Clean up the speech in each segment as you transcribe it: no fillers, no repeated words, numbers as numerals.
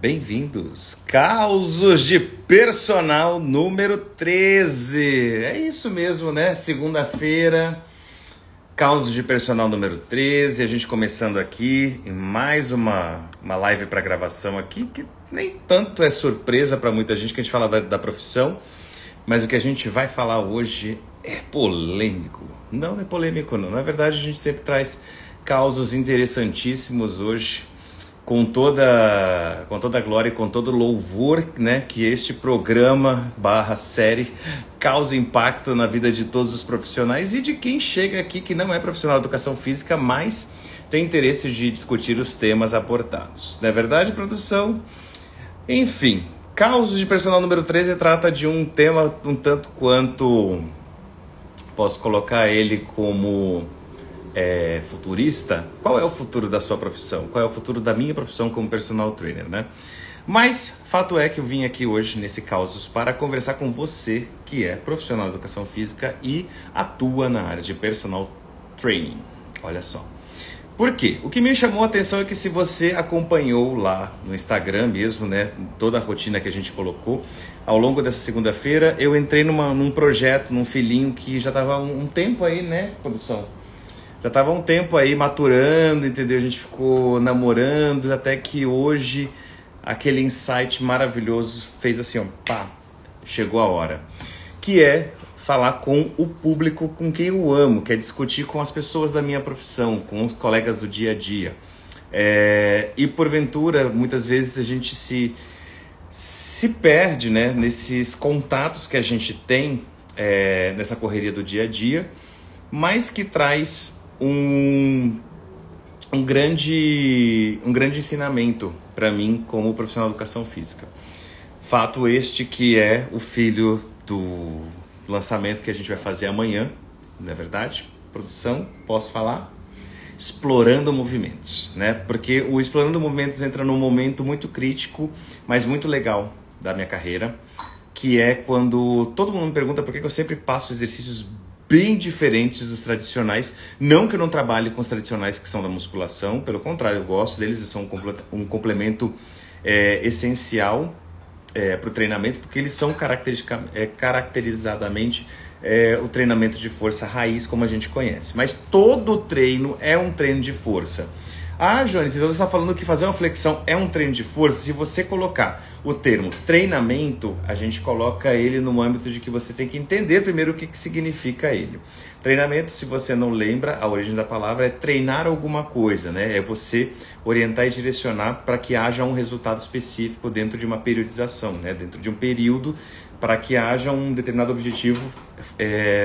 Bem-vindos, Causos de Personal número 13. É isso mesmo, né? Segunda-feira, Causos de Personal número 13. A gente começando aqui em mais uma live para gravação aqui, que nem tanto é surpresa para muita gente que a gente fala da profissão, mas o que a gente vai falar hoje é polêmico. Não é polêmico, não. Na verdade, a gente sempre traz causos interessantíssimos hoje, com toda a glória e com todo o louvor, né, que este programa / série causa impacto na vida de todos os profissionais e de quem chega aqui que não é profissional de educação física, mas tem interesse de discutir os temas abordados. Não é verdade, produção? Enfim, Causos de Personal número 13 trata de um tema um tanto quanto, posso colocar ele como futurista. Qual é o futuro da sua profissão? Qual é o futuro da minha profissão como personal trainer, né? Mas fato é que eu vim aqui hoje nesse Causos para conversar com você que é profissional de educação física e atua na área de personal training. Olha só. Por quê? O que me chamou a atenção é que se você acompanhou lá no Instagram mesmo, né, toda a rotina que a gente colocou, ao longo dessa segunda-feira, eu entrei num projeto, num filhinho que já estava um tempo aí, né, produção? Já estava um tempo aí maturando, entendeu? A gente ficou namorando, até que hoje aquele insight maravilhoso fez assim, ó, pá, chegou a hora. Que é falar com o público com quem eu amo, que é discutir com as pessoas da minha profissão, com os colegas do dia a dia. E porventura, muitas vezes a gente se perde, né, nesses contatos que a gente tem nessa correria do dia a dia, mas que traz um grande ensinamento para mim como profissional de educação física. Fato este que é o filho do lançamento que a gente vai fazer amanhã, não é verdade? Produção, posso falar? Explorando movimentos, né? Porque o Explorando Movimentos entra num momento muito crítico, mas muito legal da minha carreira, que é quando todo mundo me pergunta por que eu sempre passo exercícios bem diferentes dos tradicionais. Não que eu não trabalhe com os tradicionais que são da musculação, pelo contrário, eu gosto deles, eles são um complemento essencial para o treinamento, porque eles são caracterizadamente o treinamento de força raiz, como a gente conhece. Mas todo treino é um treino de força. Ah, Jones, então você está falando que fazer uma flexão é um treino de força? Se você colocar o termo treinamento, a gente coloca ele no âmbito de que você tem que entender primeiro o que significa ele. Treinamento, se você não lembra, a origem da palavra é treinar alguma coisa, né? É você orientar e direcionar para que haja um resultado específico dentro de uma periodização, né? Dentro de um período, para que haja um determinado objetivo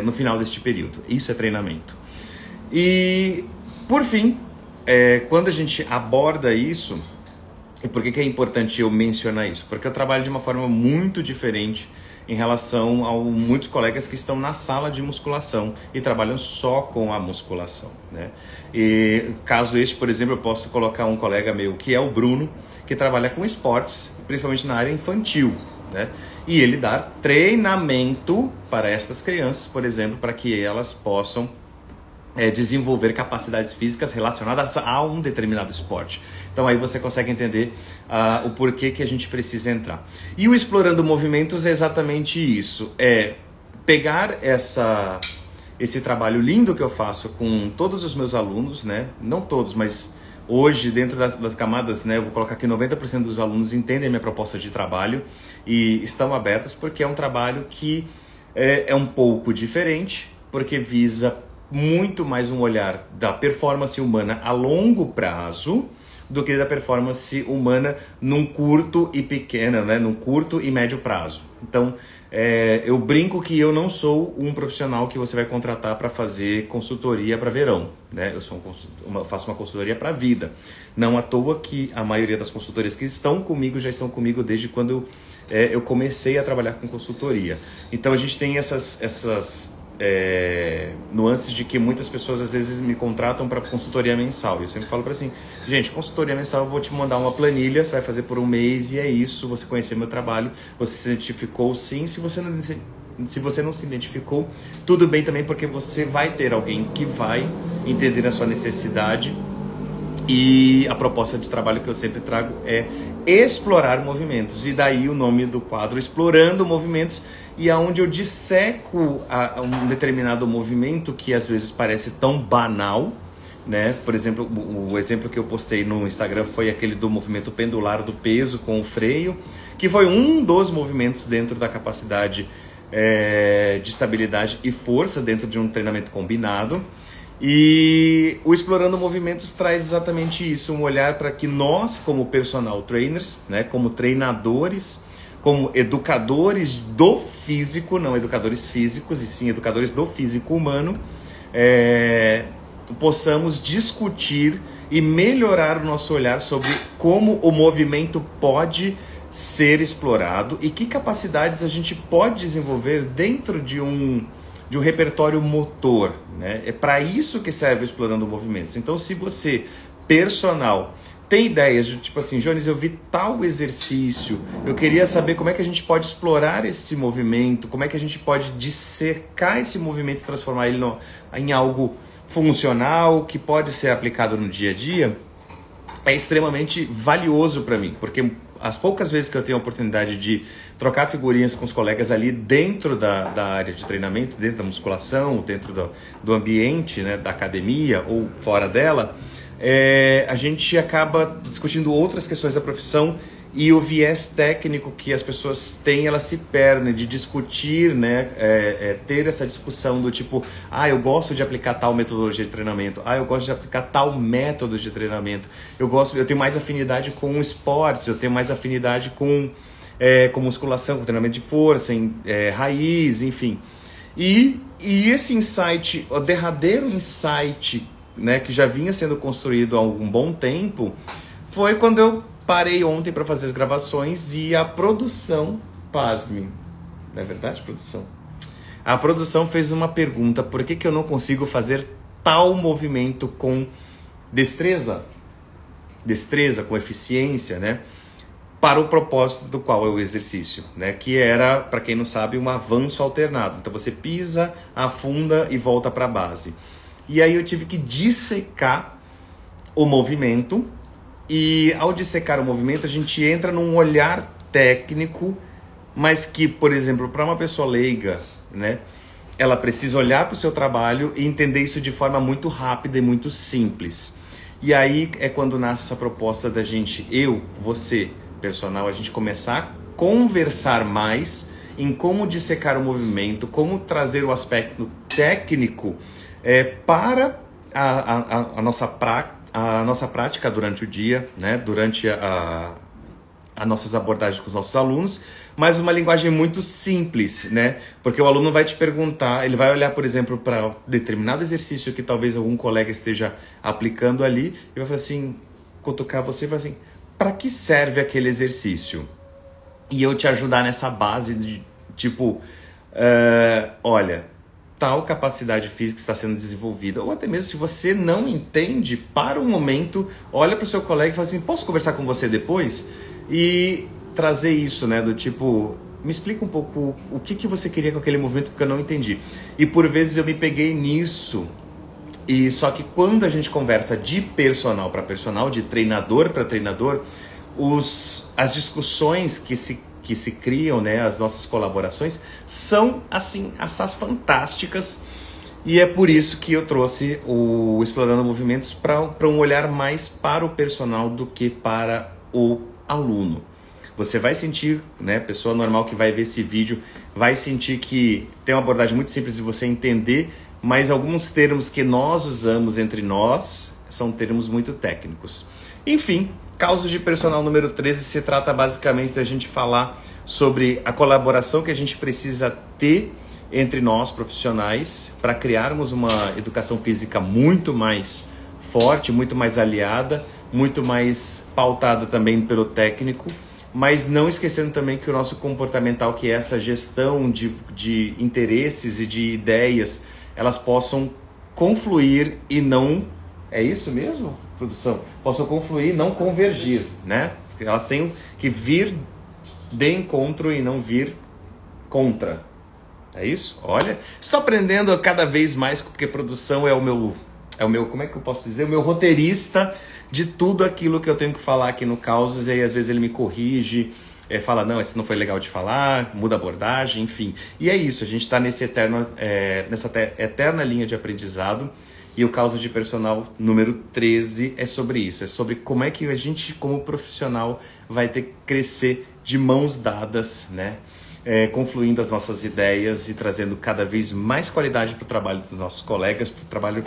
no final deste período. Isso é treinamento. E, por fim, quando a gente aborda isso, e por que é importante eu mencionar isso? Porque eu trabalho de uma forma muito diferente em relação a muitos colegas que estão na sala de musculação e trabalham só com a musculação, né? E caso este, por exemplo, eu posso colocar um colega meu que é o Bruno, que trabalha com esportes, principalmente na área infantil, né? E ele dá treinamento para estas crianças, por exemplo, para que elas possam desenvolver capacidades físicas relacionadas a um determinado esporte. Então aí você consegue entender o porquê que a gente precisa entrar. E o Explorando Movimentos é exatamente isso. É pegar esse trabalho lindo que eu faço com todos os meus alunos, né? Não todos, mas hoje dentro das camadas, né? Eu vou colocar que 90% dos alunos entendem a minha proposta de trabalho e estão abertos, porque é um trabalho que é um pouco diferente, porque visa muito mais um olhar da performance humana a longo prazo do que da performance humana num curto e pequeno, né? Num curto e médio prazo. Então, eu brinco que eu não sou um profissional que você vai contratar para fazer consultoria para verão, né? Eu faço uma consultoria para a vida. Não à toa que a maioria das consultorias que estão comigo já estão comigo desde quando eu comecei a trabalhar com consultoria. Então, a gente tem essas nuances de que muitas pessoas às vezes me contratam para consultoria mensal. E eu sempre falo para assim, gente, consultoria mensal eu vou te mandar uma planilha, você vai fazer por um mês e é isso, você conhecer meu trabalho, você se identificou sim, se você não se identificou, tudo bem também, porque você vai ter alguém que vai entender a sua necessidade E a proposta de trabalho que eu sempre trago é explorar movimentos. E daí o nome do quadro, Explorando Movimentos, e aonde eu disseco um determinado movimento que às vezes parece tão banal, né? Por exemplo, o exemplo que eu postei no Instagram foi aquele do movimento pendular do peso com o freio, que foi um dos movimentos dentro da capacidade de estabilidade e força dentro de um treinamento combinado. E o Explorando Movimentos traz exatamente isso, um olhar para que nós, como personal trainers, né, como treinadores, como educadores do físico, não educadores físicos, e sim educadores do físico humano, possamos discutir e melhorar o nosso olhar sobre como o movimento pode ser explorado e que capacidades a gente pode desenvolver dentro de um repertório motor, né? É para isso que serve o Explorando Movimentos. Então, se você, personal, tem ideias de tipo assim, Jones, eu vi tal exercício, eu queria saber como é que a gente pode explorar esse movimento, como é que a gente pode dissecar esse movimento e transformar ele em algo funcional, que pode ser aplicado no dia a dia, é extremamente valioso para mim, porque as poucas vezes que eu tenho a oportunidade de trocar figurinhas com os colegas ali dentro da área de treinamento, dentro da musculação, dentro do ambiente, né, da academia ou fora dela, a gente acaba discutindo outras questões da profissão e o viés técnico que as pessoas têm, elas se perdem de discutir, né, ter essa discussão do tipo, eu gosto de aplicar tal metodologia de treinamento, eu gosto de aplicar tal método de treinamento, eu tenho mais afinidade com esportes, eu tenho mais afinidade com musculação, com treinamento de força, raiz, enfim. E esse insight, o derradeiro insight, né, que já vinha sendo construído há um bom tempo, foi quando eu parei ontem para fazer as gravações e a produção, pasme, não é verdade, produção? A produção fez uma pergunta, por que eu não consigo fazer tal movimento com destreza, com eficiência, né? Para o propósito do qual é o exercício, né? Que era, para quem não sabe, um avanço alternado. Então você pisa, afunda e volta para a base. E aí eu tive que dissecar o movimento. E ao dissecar o movimento, a gente entra num olhar técnico, mas que, por exemplo, para uma pessoa leiga, né, ela precisa olhar para o seu trabalho e entender isso de forma muito rápida e muito simples. E aí é quando nasce essa proposta da gente, você, personal, a gente começar a conversar mais em como dissecar o movimento, como trazer o aspecto técnico para a nossa prática durante o dia, né? Durante as nossas abordagens com os nossos alunos, mas uma linguagem muito simples, né? Porque o aluno vai te perguntar, ele vai olhar, por exemplo, para determinado exercício que talvez algum colega esteja aplicando ali, e vai falar assim, cutucar você e falar assim, para que serve aquele exercício? E eu te ajudar nessa base de, tipo, olha, tal capacidade física está sendo desenvolvida, ou até mesmo se você não entende, para um momento, olha para o seu colega e fala assim, posso conversar com você depois? E trazer isso, né, do tipo, me explica um pouco o que você queria com aquele movimento que eu não entendi. E por vezes eu me peguei nisso, e só que quando a gente conversa de personal para personal, de treinador para treinador, as discussões que se criam, né, as nossas colaborações, são, assim, assaz fantásticas. E é por isso que eu trouxe o Explorando Movimentos para um olhar mais para o personal do que para o aluno. Você vai sentir, né, pessoa normal que vai ver esse vídeo, vai sentir que tem uma abordagem muito simples de você entender, mas alguns termos que nós usamos entre nós são termos muito técnicos. Enfim, Causos de Personal número 13 se trata basicamente da gente falar sobre a colaboração que a gente precisa ter entre nós profissionais para criarmos uma educação física muito mais forte, muito mais aliada, muito mais pautada também pelo técnico, mas não esquecendo também que o nosso comportamental, que é essa gestão de interesses e de ideias, elas possam confluir e não... É isso mesmo, produção? Possam confluir e não convergir, né? Elas têm que vir de encontro e não vir contra. É isso? Olha, estou aprendendo cada vez mais, porque produção é o meu, como é que eu posso dizer? O meu roteirista de tudo aquilo que eu tenho que falar aqui no Causos, e aí às vezes ele me corrige, fala, não, esse não foi legal de falar, muda a abordagem, enfim. E é isso, a gente está nessa eterna linha de aprendizado, e o Causos de Personal número 13 é sobre isso, é sobre como é que a gente, como profissional, vai ter que crescer de mãos dadas, né? Confluindo as nossas ideias e trazendo cada vez mais qualidade para o trabalho dos nossos colegas, para o trabalho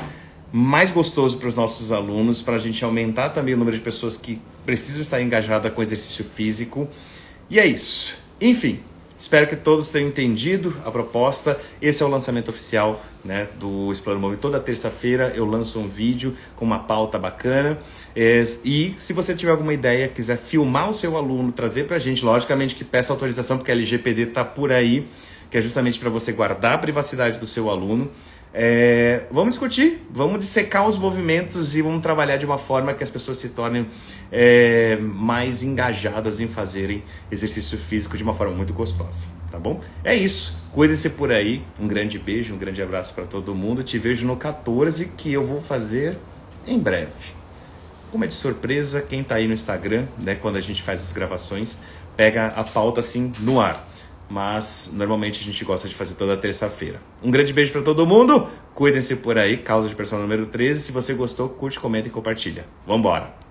mais gostoso para os nossos alunos, para a gente aumentar também o número de pessoas que precisam estar engajadas com exercício físico. E é isso. Enfim, espero que todos tenham entendido a proposta. Esse é o lançamento oficial, né, do Explore Movement. Toda terça-feira eu lanço um vídeo com uma pauta bacana. E se você tiver alguma ideia, quiser filmar o seu aluno, trazer para a gente, logicamente que peça autorização, porque a LGPD está por aí, que é justamente para você guardar a privacidade do seu aluno. Vamos discutir, vamos dissecar os movimentos e vamos trabalhar de uma forma que as pessoas se tornem mais engajadas em fazerem exercício físico de uma forma muito gostosa, tá bom? É isso, cuide-se por aí, um grande beijo, um grande abraço para todo mundo, te vejo no 14, que eu vou fazer em breve. Como é de surpresa, quem tá aí no Instagram, né, quando a gente faz as gravações, pega a pauta assim no ar. Mas normalmente a gente gosta de fazer toda terça-feira. Um grande beijo para todo mundo, cuidem-se por aí, Causos de Personal número 13. Se você gostou, curte, comenta e compartilha. Vambora!